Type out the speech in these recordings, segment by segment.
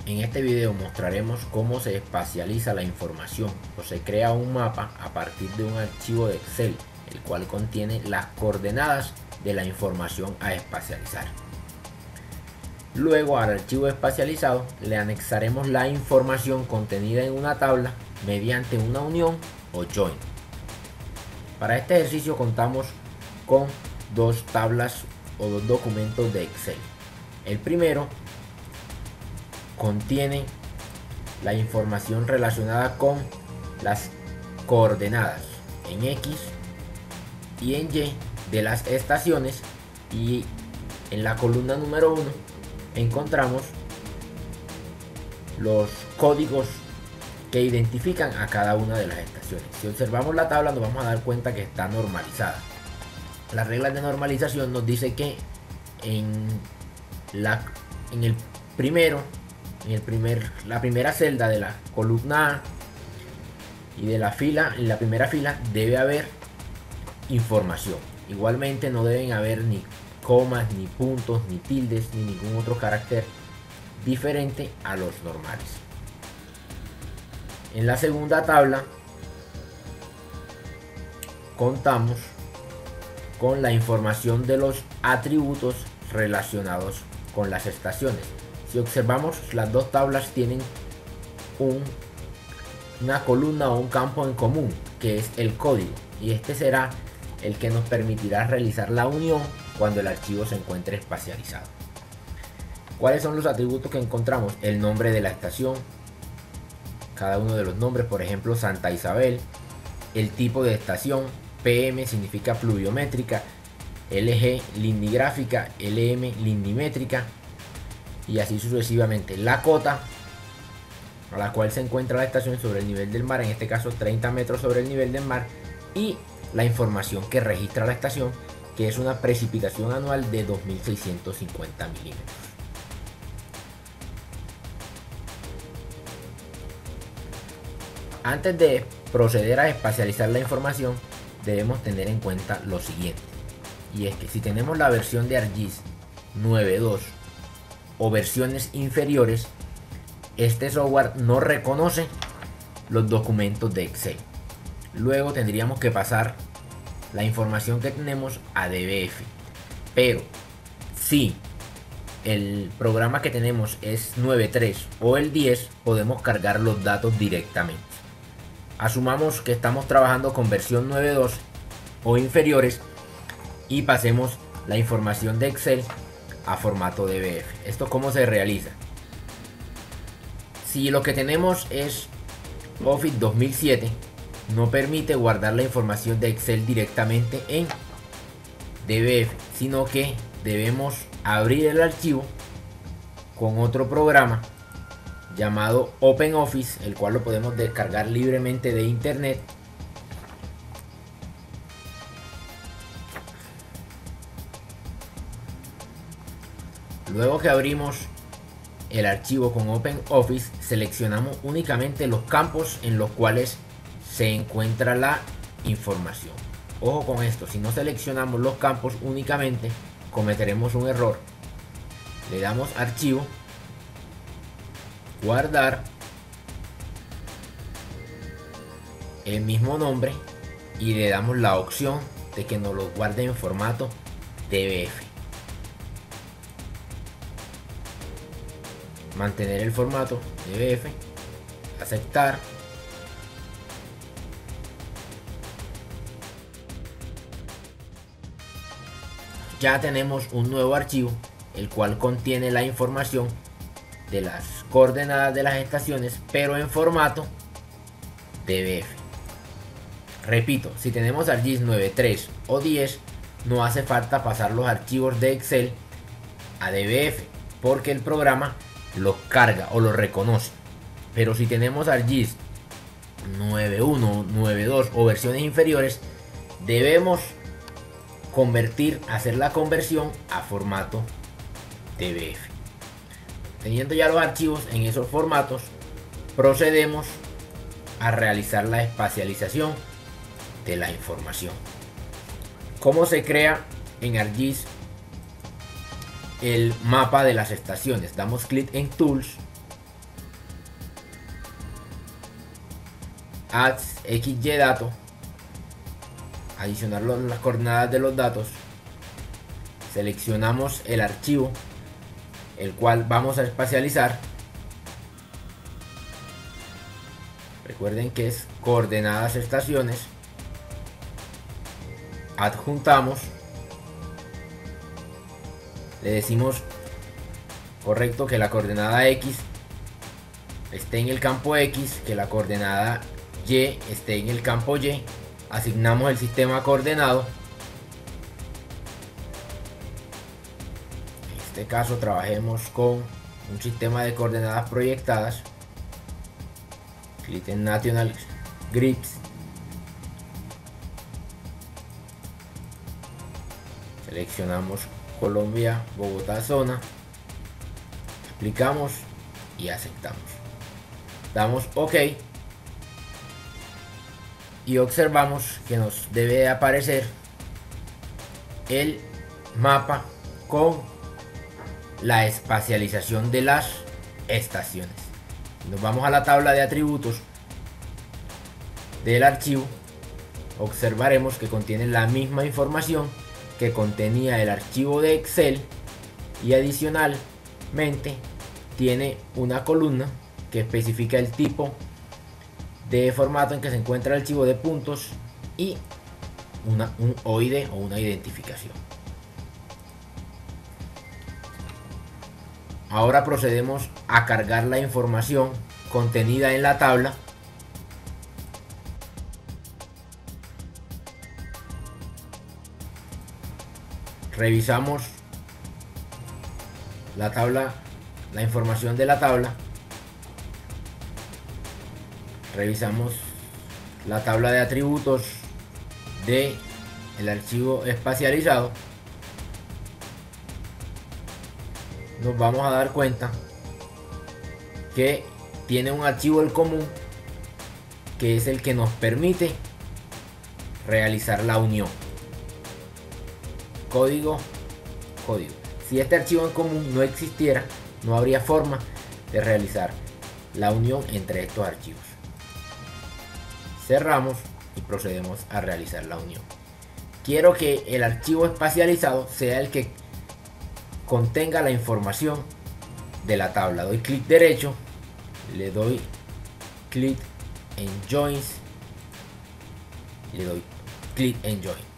En este video mostraremos cómo se espacializa la información o se crea un mapa a partir de un archivo de Excel, el cual contiene las coordenadas de la información a espacializar. Luego al archivo espacializado le anexaremos la información contenida en una tabla mediante una unión o join. Para este ejercicio contamos con dos tablas o dos documentos de Excel. El primero contiene la información relacionada con las coordenadas en X y en Y de las estaciones, y en la columna número 1 encontramos los códigos que identifican a cada una de las estaciones. Si observamos la tabla nos vamos a dar cuenta que está normalizada. Las reglas de normalización nos dice que la primera celda de la columna A y de la fila, en la primera fila debe haber información. Igualmente no deben haber ni comas, ni puntos, ni tildes, ni ningún otro carácter diferente a los normales. En la segunda tabla contamos con la información de los atributos relacionados con las estaciones. Si observamos, las dos tablas tienen una columna o un campo en común, que es el código, y este será el que nos permitirá realizar la unión cuando el archivo se encuentre espacializado. ¿Cuáles son los atributos que encontramos? El nombre de la estación, cada uno de los nombres, por ejemplo Santa Isabel, el tipo de estación, PM significa pluviométrica, LG lignigráfica, LM lignimétrica, y así sucesivamente. La cota a la cual se encuentra la estación sobre el nivel del mar, en este caso 30 metros sobre el nivel del mar, y la información que registra la estación, que es una precipitación anual de 2650 milímetros. Antes de proceder a espacializar la información, debemos tener en cuenta lo siguiente, y es que si tenemos la versión de ArcGIS 9.2 o versiones inferiores, este software no reconoce los documentos de Excel. Luego tendríamos que pasar la información que tenemos a DBF. Pero si el programa que tenemos es 9.3 o el 10, podemos cargar los datos directamente. Asumamos que estamos trabajando con versión 9.2 o inferiores y pasemos la información de Excel a formato DBF. ¿Esto cómo se realiza? Si lo que tenemos es Office 2007, no permite guardar la información de Excel directamente en DBF, sino que debemos abrir el archivo con otro programa llamado OpenOffice, el cual lo podemos descargar libremente de internet. Luego que abrimos el archivo con OpenOffice, seleccionamos únicamente los campos en los cuales se encuentra la información. Ojo con esto, si no seleccionamos los campos únicamente, cometeremos un error. Le damos archivo, guardar, el mismo nombre, y le damos la opción de que nos lo guarde en formato DBF. Mantener el formato DBF, aceptar. Ya tenemos un nuevo archivo, el cual contiene la información de las coordenadas de las estaciones, pero en formato DBF. Repito, si tenemos ArcGIS 9.3 o 10, no hace falta pasar los archivos de Excel a DBF, porque el programa los carga o los reconoce. Pero si tenemos ArcGIS 9.1, 9.2 o versiones inferiores, debemos hacer la conversión a formato DBF. Teniendo ya los archivos en esos formatos, procedemos a realizar la espacialización de la información. ¿Cómo se crea en ArcGIS el mapa de las estaciones? Damos clic en Tools add xy dato, adicionar las coordenadas de los datos, seleccionamos el archivo el cual vamos a espacializar. Recuerden que es coordenadas estaciones, adjuntamos, le decimos correcto que la coordenada X esté en el campo X, que la coordenada Y esté en el campo Y, asignamos el sistema coordenado. En este caso trabajemos con un sistema de coordenadas proyectadas. Clic en National Grids, seleccionamos Colombia, Bogotá, zona, aplicamos y aceptamos, damos OK y observamos que nos debe aparecer el mapa con la espacialización de las estaciones. Nos vamos a la tabla de atributos del archivo, observaremos que contiene la misma información que contenía el archivo de Excel, y adicionalmente tiene una columna que especifica el tipo de formato en que se encuentra el archivo de puntos y un OID o una identificación. Ahora procedemos a cargar la información contenida en la tabla. Revisamos la tabla, la información de la tabla. Revisamos la tabla de atributos de el archivo espacializado. Nos vamos a dar cuenta que tiene un archivo en común que es el que nos permite realizar la unión. Código. Si este archivo en común no existiera, no habría forma de realizar la unión entre estos archivos. Cerramos y procedemos a realizar la unión. Quiero que el archivo espacializado sea el que contenga la información de la tabla. Doy clic derecho, le doy clic en Joins, le doy clic en Join.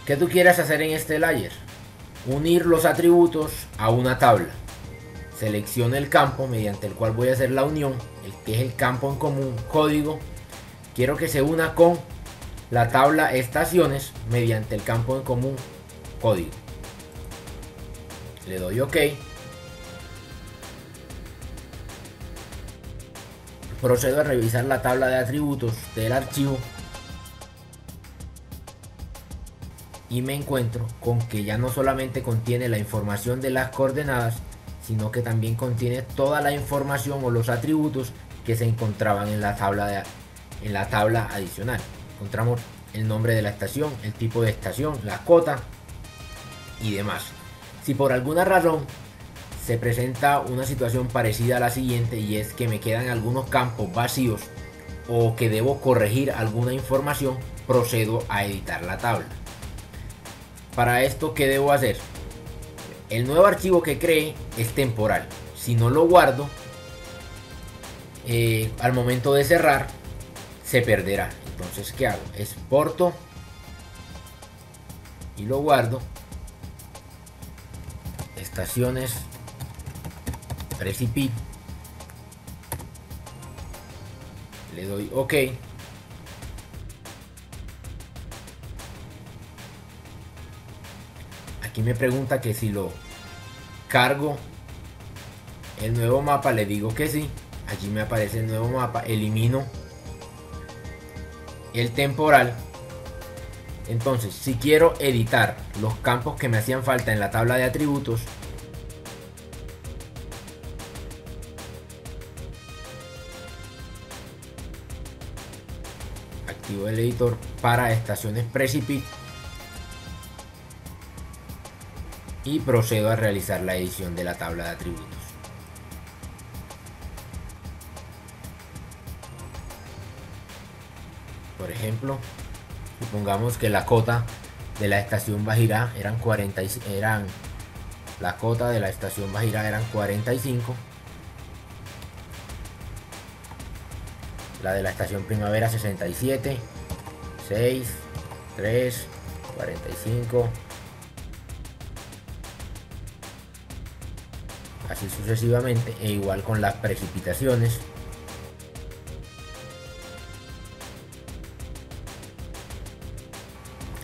¿Qué tú quieras hacer en este layer? Unir los atributos a una tabla. Selecciono el campo mediante el cual voy a hacer la unión, el que es el campo en común, código. Quiero que se una con la tabla estaciones mediante el campo en común, código. Le doy OK. Procedo a revisar la tabla de atributos del archivo y me encuentro con que ya no solamente contiene la información de las coordenadas, sino que también contiene toda la información o los atributos que se encontraban en la tabla adicional. Encontramos el nombre de la estación, el tipo de estación, la cota y demás. Si por alguna razón se presenta una situación parecida a la siguiente, y es que me quedan algunos campos vacíos o que debo corregir alguna información, procedo a editar la tabla. Para esto, ¿qué debo hacer? El nuevo archivo que cree es temporal. Si no lo guardo, al momento de cerrar se perderá. Entonces, ¿qué hago? Exporto y lo guardo. Estaciones Precipit, le doy OK. Aquí me pregunta que si lo cargo el nuevo mapa, le digo que sí. Allí me aparece el nuevo mapa, elimino el temporal. Entonces, si quiero editar los campos que me hacían falta en la tabla de atributos, activo el editor para estaciones Precipit y procedo a realizar la edición de la tabla de atributos. Por ejemplo, supongamos que la cota de la estación Bajirá la cota de la estación Bajirá eran 45, la de la estación Primavera 67, 6, 3, 45, así sucesivamente, e igual con las precipitaciones.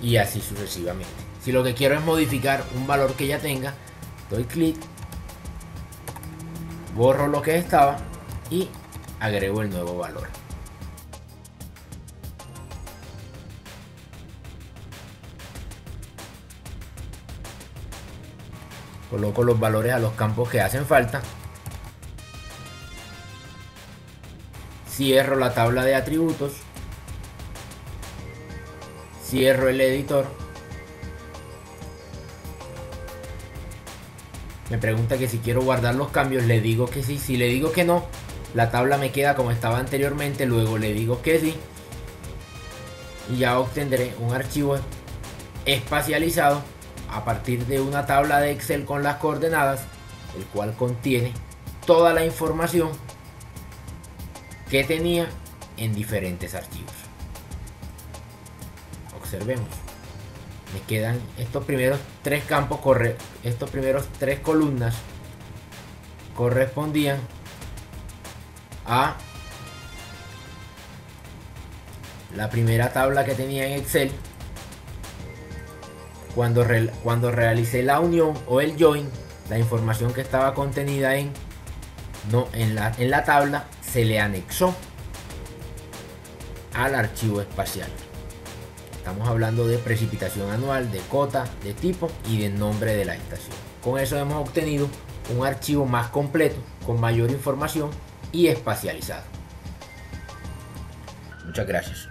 Y así sucesivamente. Si lo que quiero es modificar un valor que ya tenga, doy clic, borro lo que estaba y agrego el nuevo valor. Coloco los valores a los campos que hacen falta. Cierro la tabla de atributos. Cierro el editor. Me pregunta que si quiero guardar los cambios, le digo que sí. Si le digo que no, la tabla me queda como estaba anteriormente. Luego le digo que sí. Y ya obtendré un archivo espacializado a partir de una tabla de Excel con las coordenadas, el cual contiene toda la información que tenía en diferentes archivos. Observemos, me quedan estos primeros tres campos, estos primeros tres columnas correspondían a la primera tabla que tenía en Excel cuando realicé la unión o el join. La información que estaba contenida en la tabla se le anexó al archivo espacial. Estamos hablando de precipitación anual, de cota, de tipo y de nombre de la estación. Con eso hemos obtenido un archivo más completo, con mayor información y espacializado. Muchas gracias.